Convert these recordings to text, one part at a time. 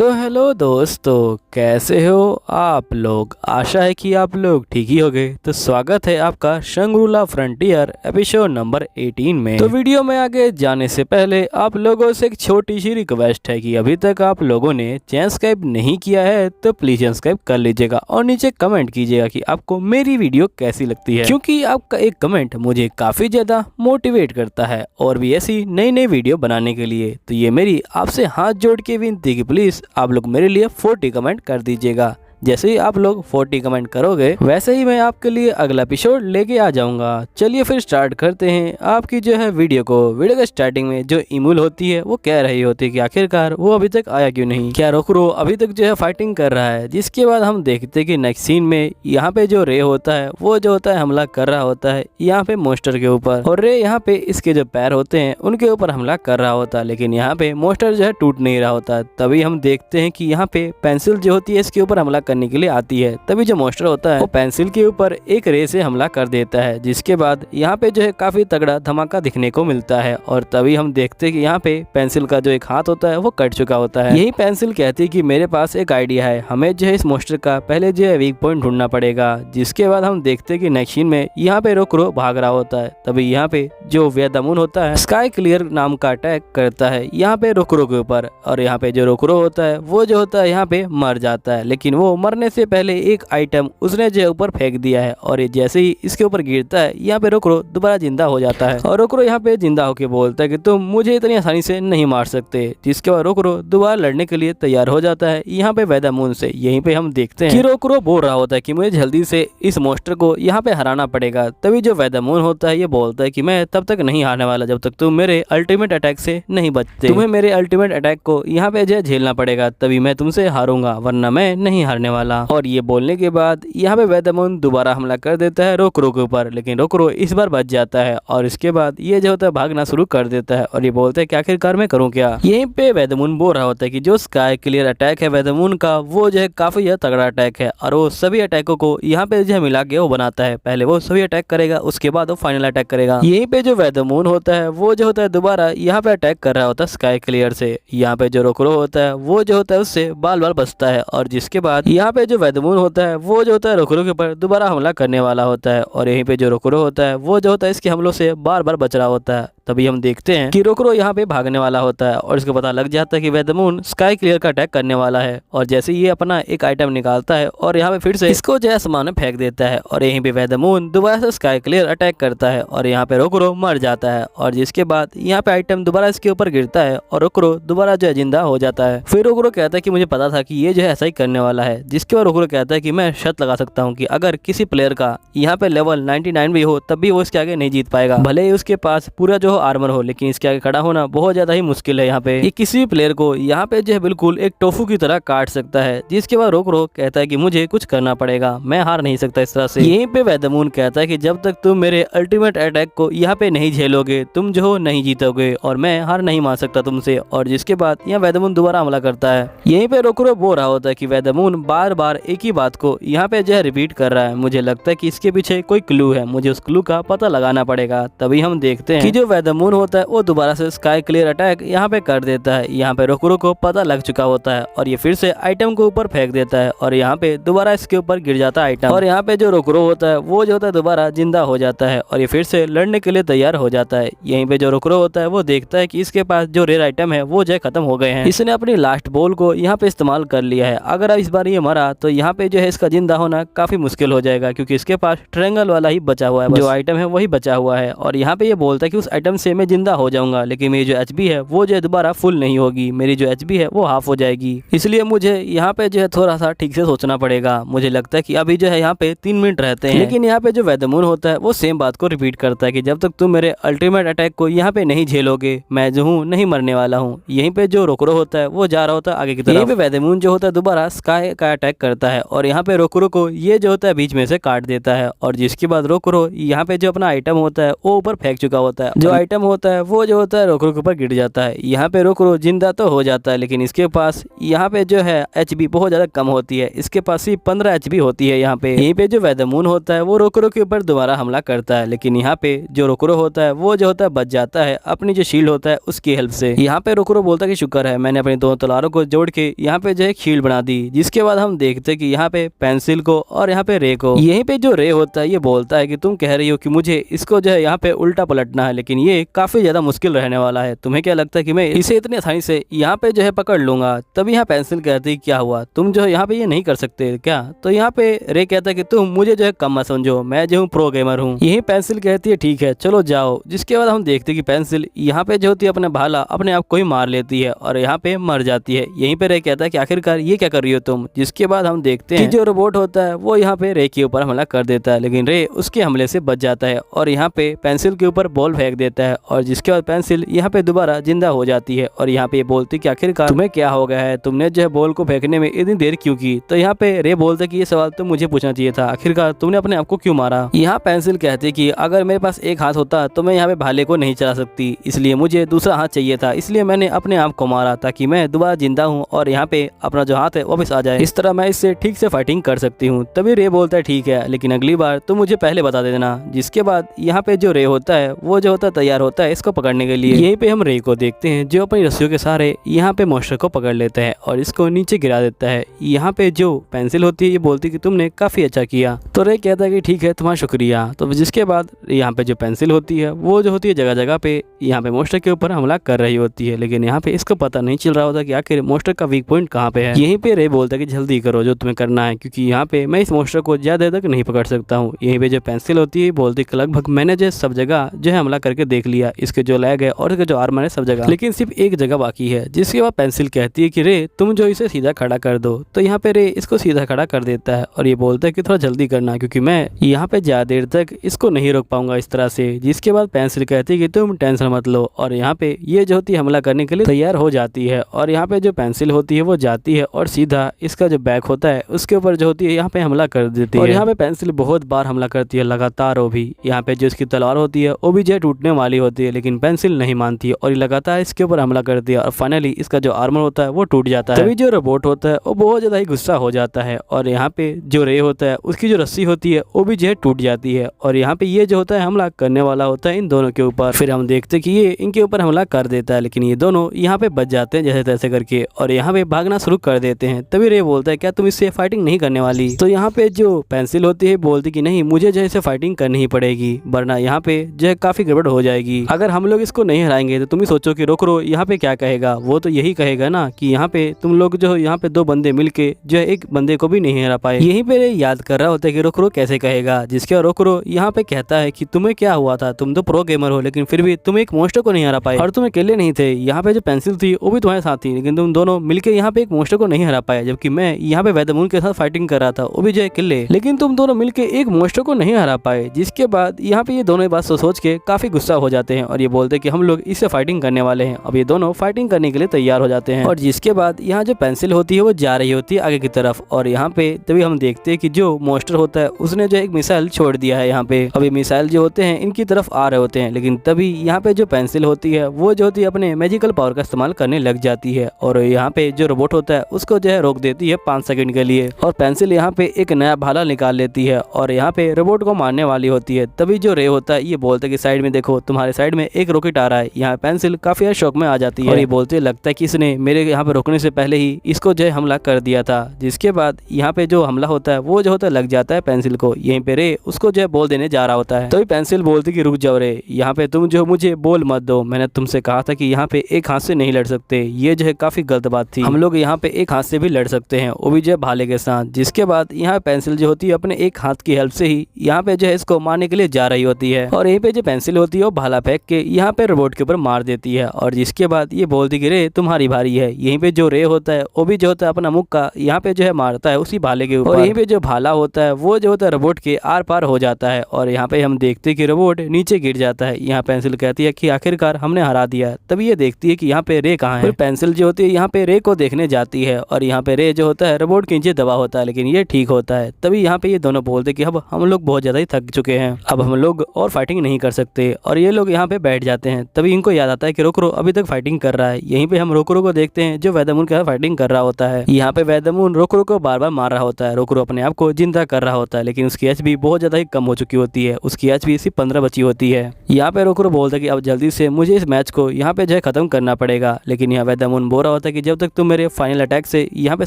तो हेलो दोस्तों, कैसे हो आप लोग। आशा है कि आप लोग ठीक ही होंगे। तो स्वागत है आपका शंग्रीला फ्रंटियर एपिसोड नंबर 18 में। तो वीडियो में आगे जाने से पहले आप लोगों से एक छोटी सी रिक्वेस्ट है कि अभी तक आप लोगों ने चैनल सब्सक्राइब नहीं किया है तो प्लीज चैनल सब्सक्राइब कर लीजिएगा और नीचे कमेंट कीजिएगा कि आपको मेरी वीडियो कैसी लगती है, क्योंकि आपका एक कमेंट मुझे काफी ज्यादा मोटिवेट करता है और भी ऐसी नई नई वीडियो बनाने के लिए। तो ये मेरी आपसे हाथ जोड़ के विनती कि प्लीज आप लोग मेरे लिए 40 कमेंट कर दीजिएगा। जैसे ही आप लोग 40 कमेंट करोगे वैसे ही मैं आपके लिए अगला एपिसोड लेके आ जाऊंगा। चलिए फिर स्टार्ट करते हैं आपकी जो है वीडियो को। वीडियो के स्टार्टिंग में जो इमूल होती है वो कह रही होती है कि आखिरकार वो अभी तक आया क्यों नहीं, क्या रोकरो अभी तक जो है फाइटिंग कर रहा है। जिसके बाद हम देखते हैं कि नेक्स्ट सीन में यहाँ पे जो रे होता है वो जो होता है हमला कर रहा होता है यहाँ पे मोस्टर के ऊपर, और रे यहाँ पे इसके जो पैर होते हैं उनके ऊपर हमला कर रहा होता है, लेकिन यहाँ पे मोस्टर जो है टूट नहीं रहा होता। तभी हम देखते हैं कि यहाँ पे पेंसिल जो होती है इसके ऊपर हमला करने के लिए आती है। तभी जो मोस्टर होता है वो पेंसिल के ऊपर एक रे से हमला कर देता है, जिसके बाद यहाँ पे जो है काफी तगड़ा धमाका दिखने को मिलता है। और तभी हम देखते हैं कि यहाँ पे पेंसिल का जो एक हाथ होता है वो कट चुका होता है। यही पेंसिल कहती है कि मेरे पास एक आइडिया है, हमें जो है इस मोस्टर का पहले जो है वीक पॉइंट ढूंढना पड़ेगा। जिसके बाद हम देखते हैं कि नेक्स्ट सीन में यहाँ पे रोकरो भाग रहा होता है। तभी यहाँ पे जो वेदामून होता है स्काई क्लियर नाम का अटैक करता है यहाँ पे रोकरो के ऊपर, और यहाँ पे जो रोकरो होता है वो जो होता है यहाँ पे मर जाता है। लेकिन वो मरने से पहले एक आइटम उसने जो ऊपर फेंक दिया है, और ये जैसे ही इसके ऊपर गिरता है यहाँ पे रोकरो दोबारा जिंदा हो जाता है। और रोकरो यहाँ पे जिंदा होके बोलता है कि तुम मुझे इतनी आसानी से नहीं मार सकते। जिसके बाद रोकरो दोबारा लड़ने के लिए तैयार हो जाता है यहाँ पे वेदामून से। यहीं पे हम देखते हैं कि रोकरो बोल रहा होता है कि मुझे जल्दी से इस मोस्टर को यहाँ पे हराना पड़ेगा। तभी जो वेदामून होता है ये बोलता है कि मैं तब तक नहीं हारने वाला जब तक तुम मेरे अल्टीमेट अटैक से नहीं बचते। तुम्हें मेरे अल्टीमेट अटैक को यहाँ पे जो झेलना पड़ेगा, तभी मैं तुमसे हारूंगा, वरना मैं नहीं हारने वाला। और ये बोलने के बाद यहाँ पे वेदामून दोबारा हमला कर देता है रोकरो के ऊपर, लेकिन रोकरो इस बार बच जाता है। और इसके बाद ये जो होता है भागना शुरू कर देता है और ये बोलता है कि आखिरकार मैं करूँ क्या। यहीं पे वेदामून बोल रहा होता है कि जो स्काई क्लियर अटैक है वेदामून का वो जो है काफी तगड़ा अटैक है, और वो सभी अटैकों को यहाँ पे जो है मिला के वो बनाता है। पहले वो सभी अटैक करेगा, उसके बाद वो फाइनल अटैक करेगा। यहीं पे जो वेदामून होता है वो जो होता है दोबारा यहाँ पे अटैक कर रहा होता है स्काई क्लियर से। यहाँ पे जो रोकरो होता है वो जो होता है उससे बाल बाल बचता है, और जिसके बाद यहाँ पे जो वेदामून होता है वो जो होता है रोकरो के ऊपर दोबारा हमला करने वाला होता है। और यहीं पे जो रोकरो होता है वो जो होता है इसके हमलों से बार बार बच रहा होता है। तभी हम देखते हैं कि रोकरो यहाँ पे भागने वाला होता है और इसको पता लग जाता है कि वेदामून स्काई क्लियर का अटैक करने वाला है। और जैसे ये अपना एक आइटम निकालता है और यहाँ पे फिर से इसको जो है आसमान में फेंक देता है, और यहीं पे वेदामून दोबारा से स्काई क्लियर अटैक करता है और यहाँ पे रोकरो मर जाता है। और जिसके बाद यहाँ पे आइटम दोबारा इसके ऊपर गिरता है और रोकरो दोबारा जो है जिंदा हो जाता है। फिर रोकरो कहता है कि मुझे पता था कि ये जो है ऐसा ही करने वाला है। जिसके बाद रोकरो कहता है कि मैं शर्त लगा सकता हूँ कि अगर किसी प्लेयर का यहाँ पे लेवल 99 भी हो तब भी वो इसके आगे नहीं जीत पाएगा। भले ही उसके पास पूरा जो आर्मर हो, लेकिन इसके आगे खड़ा होना बहुत ज्यादा ही मुश्किल है। यहाँ पे ये किसी भी प्लेयर को यहाँ पे जो है बिल्कुल एक टोफू की तरह काट सकता है। जिसके बाद रोकरो कहता है कि मुझे कुछ करना पड़ेगा, मैं हार नहीं सकता इस तरह से। यहीं पे वेदामून कहता है कि जब तक तुम मेरे अल्टीमेट अटैक को यहाँ पे नहीं झेलोगे तुम जो हो नहीं जीतोगे, और मैं हार नहीं मान सकता तुमसे। और जिसके बाद यहाँ वेदामून दोबारा हमला करता है। यहीं पे रोकरो बोल रहा होता है कि वेदामून बार बार एक ही बात को यहाँ पे जो है रिपीट कर रहा है, मुझे लगता है कि इसके पीछे कोई क्लू है, मुझे उस क्लू का पता लगाना पड़ेगा। तभी हम देखते हैं कि जो वेदामून होता है वो दोबारा से स्काई क्लियर अटैक यहाँ पे कर देता है। यहाँ पे रोकरो को पता लग चुका होता है और ये फिर से आइटम को ऊपर फेंक देता है, और यहाँ पे दोबारा इसके ऊपर गिर जाता है आइटम। और यहाँ पे जो रोकरो होता है वो जो होता है दोबारा जिंदा हो जाता है और ये फिर से लड़ने के लिए तैयार हो जाता है। यहीं पे जो रोकरो होता है वो देखता है कि इसके पास जो रेयर आइटम है वो जो है खत्म हो गए हैं। इसने अपनी लास्ट बॉल को यहाँ पे इस्तेमाल कर लिया है। अगर इस बार ये मरा तो यहाँ पे जो है इसका जिंदा होना काफी मुश्किल हो जाएगा, क्योंकि इसके पास ट्रायंगल वाला ही बचा हुआ है, जो आइटम है वही बचा हुआ है। और यहाँ पे ये बोलता है कि उस आइटम से मैं जिंदा हो जाऊंगा, लेकिन मेरी जो एचपी है वो जो है दोबारा फुल नहीं होगी, मेरी जो एचपी है वो हाफ हो जाएगी। इसलिए मुझे यहाँ पे जो है थोड़ा सा ठीक से सोचना पड़ेगा। मुझे लगता है कि अभी जो है यहाँ पे 3 मिनट रहते हैं। लेकिन यहाँ पे जो वेदामून होता है वो सेम बात को रिपीट करता है कि जब तक तुम मेरे अल्टीमेट अटैक को यहाँ पे नहीं झेलोगे मैं जो हूँ नहीं मरने वाला हूँ। यहीं पे जो रोकरो होता है वो जा रहा होता है आगे की तरफ। यहीं पे वेदामून जो होता है दोबारा स्काई का अटैक करता है और यहाँ पे रोकरो को ये जो होता है बीच में से काट देता है। और जिसके बाद रोकरो यहाँ पे जो अपना आइटम होता है वो ऊपर फेंक चुका होता है। जो आइटम होता है वो जो होता है रोकरो के ऊपर गिर जाता है। यहाँ पे रोकरो जिंदा तो हो जाता है, लेकिन इसके पास यहाँ पे जो है एचपी बहुत ज़्यादा कम होती है। इसके पास ही 15 एचपी होती है। यहाँ पे यहीं पे जो वेदरमून होता है वो रोकरो के ऊपर दोबारा हमला करता है, लेकिन यहाँ पे जो रोकरो होता है वो जो होता है बच जाता है अपनी जो शील्ड होता है उसकी हेल्प से। यहाँ पे रोकरो बोलता है कि शुक्र है मैंने अपनी दोनों तलवारों को जोड़ के यहाँ पे जो है शील्ड बना दी। जिसके बाद हम देखते हैं कि यहाँ पे पेंसिल को और यहाँ पे रे को, यहीं पे जो रे होता है ये बोलता है कि तुम कह रही हो कि मुझे इसको जो है यहाँ पे उल्टा पलटना है, लेकिन ये काफी ज्यादा मुश्किल रहने वाला है। तुम्हें क्या लगता है कि मैं इसे इतनी आसानी से यहाँ पे जो है पकड़ लूंगा? तभी यहाँ पेंसिल कहती है क्या हुआ, तुम जो है यहाँ पे ये नहीं कर सकते क्या? तो यहाँ पे रे कहता है कि तुम मुझे जो है कम मत समझो, मैं जो हूँ प्रो गेमर हूँ। यही पेंसिल कहती है ठीक है चलो जाओ। जिसके बाद हम देखते हैं कि पेंसिल यहाँ पे जो होती है अपना भाला अपने आप को ही मार लेती है और यहाँ पे मर जाती है। यहीं पे रे कहता है कि आखिरकार ये क्या कर रही हो तुम? जिसके बाद हम देखते हैं कि जो रोबोट होता है वो यहाँ पे रे के ऊपर हमला कर देता है, लेकिन रे उसके हमले से बच जाता है और यहाँ पे पेंसिल के ऊपर बॉल फेंक देता है। और जिसके बाद पेंसिल यहाँ पे दोबारा जिंदा हो जाती है और यहाँ पे बोलती कि आखिरकार तुम्हें क्या हो गया है, तुमने जो है बॉल को फेंकने में इतनी देर क्यों की? तो यहाँ पे रे बोलता कि ये सवाल तो मुझे पूछना चाहिए था, आखिरकार तुमने अपने आप को क्यों मारा? यहाँ पेंसिल कहती कि अगर मेरे पास एक हाथ होता तो मैं यहाँ पे भाले को नहीं चला सकती, इसलिए मुझे दूसरा हाथ चाहिए था, इसलिए मैंने अपने आप को मारा ताकि मैं दोबारा जिंदा हूँ और यहाँ पे अपना जो हाथ है वापस आ जाए, इस तरह मैं इससे ठीक से फाइटिंग कर सकती हूँ। तभी रे बोलता है ठीक है, लेकिन अगली बार तुम मुझे पहले बता देना। जिसके बाद यहाँ पे जो रे होता है वो जो होता है तैयार होता है इसको पकड़ने के लिए। यहीं पे हम रे को देखते हैं जो अपनी रस्सियों के सहारे यहाँ पे मॉन्स्टर को पकड़ लेता है और इसको नीचे गिरा देता है। यहाँ पे जो पेंसिल होती है ये बोलती है कि तुमने काफी अच्छा किया। तो रे कहता है कि ठीक है तुम्हारा शुक्रिया। तो जिसके बाद यहाँ पे जो पेंसिल होती है वो जो होती है जगह जगह पे यहाँ पे मॉन्स्टर के ऊपर हमला कर रही होती है, लेकिन यहाँ पे इसको पता नहीं चल रहा होता कि आखिर मॉन्स्टर का वीक पॉइंट कहाँ पे है। यहीं पे रे बोलता है कि जल्दी करो जो तुम्हें करना है, क्योंकि यहाँ पे मैं इस मॉन्स्टर को ज्यादा देर तक नहीं पकड़ सकता हूँ। यहीं पे जो पेंसिल होती है बोलती है लगभग मैंने जो सब जगह जो है हमला करके देख लिया, इसके जो लैग है और इसके जो आर्मर है सब जगह, लेकिन सिर्फ एक जगह बाकी है। जिसके बाद पेंसिल कहती है कि रे तुम जो इसे सीधा खड़ा कर दो। तो यहाँ पे रे इसको सीधा खड़ा कर देता है और ये बोलता है कि थोड़ा जल्दी करना क्योंकि मैं यहाँ पे ज्यादा देर तक इसको नहीं रोक पाऊंगा इस तरह से। जिसके बाद पेंसिल कहती है कि तुम टेंशन मत लो और यहाँ पे ये जो होती है हमला करने के लिए तैयार हो जाती है। और यहाँ पे जो पेंसिल होती है वो जाती है और सीधा इसका जो बैक होता है उसके ऊपर जो होती है यहाँ पे हमला कर देती है। और यहाँ पे पेंसिल बहुत बार हमला करती है लगातार। वो भी यहाँ पे जो इसकी तलवार होती है वो भी जो टूटने वाली होती है, लेकिन पेंसिल नहीं मानती है और ये लगातार इसके ऊपर हमला करती है और फाइनली इसका जो आर्मर होता है वो टूट जाता है। तभी जो रोबोट होता है वो बहुत ज्यादा ही गुस्सा हो जाता है और यहाँ पे जो रे होता है उसकी जो रस्सी होती है वो भी जो है टूट जाती है और यहाँ पे ये जो होता है हमला करने वाला होता है इन दोनों के ऊपर। फिर हम देखते कि ये इनके ऊपर हमला कर देता है, लेकिन ये दोनों यहाँ पे बच जाते हैं जैसे तैसे करके और यहाँ पे भागना शुरू कर देते हैं। तभी रे बोलता है क्या तुम इससे फाइटिंग नहीं करने वाली? तो यहाँ पे जो पेंसिल होती है बोलती कि नहीं मुझे जो है इसे फाइटिंग करनी ही पड़ेगी, वरना यहाँ पे जो है काफी गड़बड़ हो जाएगी। अगर हम लोग इसको नहीं हराएंगे तो तुम ही सोचो कि रोकरो यहाँ पे क्या कहेगा। वो तो यही कहेगा ना कि यहाँ पे तुम लोग जो यहाँ पे दो बंदे मिलके जो है एक बंदे को भी नहीं हरा पाए। यहीं पे रे याद कर रहा होता है कि रोकरो कैसे कहेगा। जिसके रोकरो यहाँ पे कहता है कि तुम्हें क्या हुआ था, तुम तो प्रो गेमर हो लेकिन फिर भी तुम एक मॉन्स्टर को नहीं हरा पाए और तुम अकेले नहीं थे। यहाँ पे जो पेंसिल थी वो भी तुम्हारे साथ थी, लेकिन तुम दोनों मिलकर यहाँ पे एक मॉन्स्टर को नहीं हरा पाए, जबकि मैं यहाँ पे वेदरमून के साथ फाइटिंग कर रहा था वो भी जो अकेले, लेकिन तुम दोनों मिलकर एक मॉन्स्टर को नहीं हरा पाए। जिसके बाद यहाँ पे ये दोनों बात सोच के काफी गुस्सा हो जाते हैं और ये बोलते हैं कि हम लोग इससे फाइटिंग करने वाले हैं। अब ये दोनों फाइटिंग करने के लिए तैयार हो जाते हैं और जिसके बाद यहाँ जो पेंसिल होती है वो जा रही होती है आगे की तरफ और यहाँ पे तभी हम देखते हैं कि जो मॉन्स्टर होता है उसने जो एक मिसाइल छोड़ दिया है यहाँ पे। अब ये मिसाइल जो होते हैं इनकी तरफ आ रहे होते हैं, लेकिन तभी यहाँ पे जो पेंसिल होती है वो जो होती है अपने मैजिकल पावर का इस्तेमाल करने लग जाती है और यहाँ पे जो रोबोट होता है उसको जो है रोक देती है 5 सेकंड के लिए और पेंसिल यहाँ पे एक नया भाला निकाल लेती है और यहाँ पे रोबोट को मारने वाली होती है। तभी जो रे होता है ये बोलते कि साइड में देखो तुम्हारे साइड में एक रॉकेट आ रहा है। यहाँ पेंसिल काफी शौक में आ जाती है और ये बोलते लगता है कि इसने मेरे यहाँ पे रोकने से पहले ही इसको जो है हमला कर दिया था। जिसके बाद यहाँ पे जो हमला होता है वो जो होता है लग जाता है पेंसिल को। यहीं पे रे उसको जो है बोल देने जा रहा होता है तो पेंसिल बोलती कि रुक जाओ रे, यहाँ पे तुम जो मुझे बोल मत दो, मैंने तुमसे कहा था कि यहाँ पे एक हाथ से नहीं लड़ सकते, ये जो है काफी गलत बात थी, हम लोग यहाँ पे एक हाथ से भी लड़ सकते हैं वो भी जो है भाले के साथ। जिसके बाद यहाँ पेंसिल जो होती है अपने एक हाथ की हेल्प से ही यहाँ पे जो है इसको मारने के लिए जा रही होती है और यहीं पे जो पेंसिल होती है वो भाला फेंक के यहाँ पे रोबोट के ऊपर मार देती है और जिसके बाद ये बोलती कि रे तुम्हारी भारी है। यहीं पे जो रे होता है वो भी जो होता है अपना मुक्का यहाँ पे जो है मारता है उसी भाले के ऊपर और यहीं पे जो भाला होता है वो जो होता है रोबोट के आर पार हो जाता है और यहाँ पे हम देखते हैं कि रोबोट नीचे गिर जाता है। यहाँ पेंसिल कहती है कि आखिरकार हमने हरा दिया। तभी ये देखती है कि यहाँ पे रे कहाँ है। फिर पेंसिल जो होती है यहाँ पे रे को देखने जाती है और यहाँ पे रे जो होता है रोबोट के नीचे दबा होता है, लेकिन ये ठीक होता है। तभी यहाँ पे ये दोनों बोलते कि अब हम लोग बहुत ज्यादा ही थक चुके हैं, अब हम लोग और फाइटिंग नहीं कर सकते और ये लोग यहाँ पे बैठ जाते हैं। तभी इनको याद आता है कि रोकरो अभी तक फाइटिंग कर रहा है। यहीं पे हम रोकरो को देखते हैं जो वैदमून के साथ फाइटिंग कर रहा होता है। यहाँ पे वैदमून रोकरो को बार बार मार रहा होता है। रोकरो अपने आप को जिंदा कर रहा होता है, लेकिन उसकी एचपी बहुत ज्यादा ही कम हो चुकी होती है। उसकी एचपी सिर्फ 15 बची होती है। यहाँ पे रोकरो बोलता है कि अब जल्दी से मुझे इस मैच को यहाँ पे जो है खत्म करना पड़ेगा, लेकिन यहाँ वैदमून बोल रहा होता है कि जब तक तुम मेरे फाइनल अटैक से यहाँ पे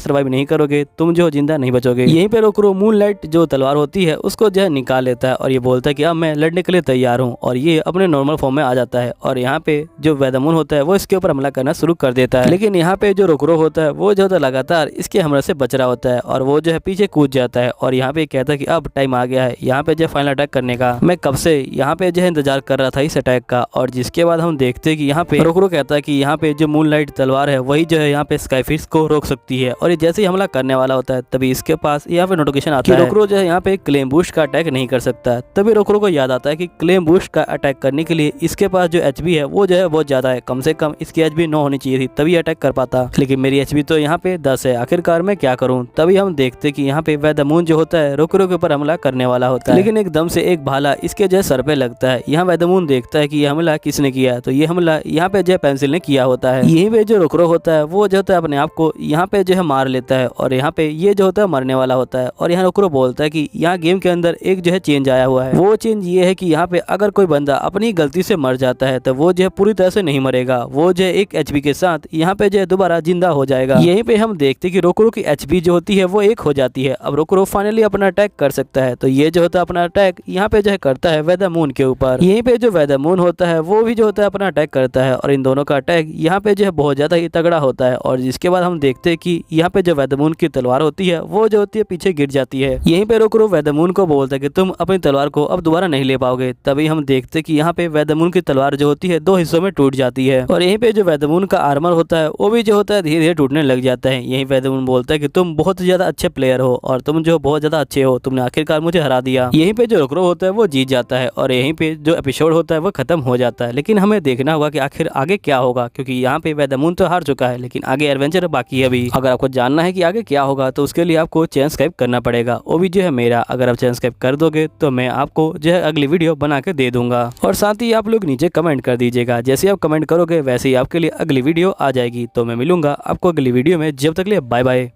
सर्वाइव नहीं करोगे तुम जो जिंदा नहीं बचोगे। यहीं पे रोकरो मूनलाइट जो तलवार होती है उसको जो है निकाल लेता है और ये बोलता है कि अब मैं लड़ने के लिए तैयार हूँ, और ये अपने नॉर्मल फॉर्म में आ जाता है। और यहाँ पे जो वैदमून होता है वो इसके ऊपर हमला करना शुरू कर देता है, लेकिन यहाँ पे जो रोकरो होता है वो जो होता है लगातार इसके हमले से बच रहा होता है और वो जो है पीछे कूद जाता है। और यहाँ पे कहता है कि अब टाइम आ गया है यहाँ पे जो फाइनल अटैक करने का। मैं कब से यहाँ पे जो है इंतजार कर रहा था इस अटैक का। और जिसके बाद हम देखते हैं कि यहाँ पे रोकरो कहता है कि यहाँ पे जो मूनलाइट तलवार है वही जो है यहाँ पे स्काईफिश को रोक सकती है। और ये जैसे ही हमला करने वाला होता है तभी इसके पास यहाँ पे नोटिफिकेशन आता है रोकरो जो है यहाँ पे क्लेम बूस्ट का अटैक नहीं कर सकता। तभी रोकरो को याद आता है कि क्लेम बूस्ट का अटैक करने के लिए इसके पास जो एचपी है वो जो है बहुत ज्यादा है। कम से कम इसकी एचपी 9 होनी चाहिए थी तभी अटैक कर पाता, लेकिन मेरी एचपी तो यहाँ पे 10 है। आखिरकार मैं क्या करूँ। तभी हम देखते कि यहाँ पे वैदमून जो होता है रोकरो के ऊपर हमला करने वाला होता है, लेकिन एकदम से एक भाला इसके जो सर पे लगता है। यहाँ वैदमून देखता है कि ये हमला किसने किया है, तो ये हमला यहाँ पे जो पेंसिल ने किया होता है। यहीं पे जो रोकरो होता है वो जो होता है अपने आप को यहाँ पे जो है मार लेता है और यहाँ पे ये जो होता है मरने वाला होता है। और यहाँ रोकरो बोलता है कि यहाँ गेम के अंदर एक जो है चेंज आया हुआ है। वो चेंज ये है कि यहाँ पे अगर कोई बंदा अपनी गलती से मर जाता है तो वो जो है पूरी तरह से नहीं मरेगा, वो जो है एक एचपी के साथ यहाँ पे जो है दोबारा जिंदा हो जाएगा। यहीं पे हम देखते कि रोकरो की एचपी जो होती है वो 1 हो जाती है। अब रोकरो फाइनली अपना अटैक कर सकता है, तो ये जो होता है अपना अटैक यहाँ पे जो है करता है वैदमून के ऊपर। यहीं पे जो वैदमून होता है वो भी जो होता है अपना अटैक करता है और इन दोनों का अटैक यहाँ पे जो है बहुत ज्यादा ही तगड़ा होता है। और जिसके बाद हम देखते हैं कि यहाँ पे जो वैदमून की तलवार होती है वो जो होती है पीछे गिर जाती है। यहीं पे रोकरो वैदमून को बोलता है कि तुम अपनी तलवार को अब दोबारा नहीं ले पाओगे। तभी हम देखते कि यहाँ पे वैदमून की तलवार जो होती है 2 हिस्सों में टूट जाती है और यहीं पे जो वैदमून का आर्मर होता है वो भी जो होता है धीरे धीरे टूटने लग जाता है। यहीं वैदमून बोलता है कि तुम बहुत ज्यादा अच्छे प्लेयर हो और तुम जो बहुत ज्यादा अच्छे हो, तुमने आखिरकार मुझे हरा दिया। यहीं पे जो रोकरो होता है वो जीत जाता है और यहीं पे जो एपिसोड होता है वो खत्म हो जाता है। लेकिन हमें देखना होगा कि आखिर आगे क्या होगा, क्योंकि यहाँ पे वैदमून तो हार चुका है लेकिन आगे एडवेंचर बाकी है अभी। अगर आपको जानना है कि आगे क्या होगा तो उसके लिए आपको चैनल सब्सक्राइब करना पड़ेगा। वो भी जो है मेरा, अगर आप चैनल सब्सक्राइब कर दोगे तो मैं आपको जो है अगली वीडियो बना के दे दूंगा। और साथ ही आप लोग नीचे कमेंट कर दीजिएगा, जैसे आप कमेंट करोगे वैसे ही आपके लिए अगली वीडियो आ जाएगी। तो मैं मिलूंगा आपको अगली वीडियो में, जब तक के लिए बाय बाय।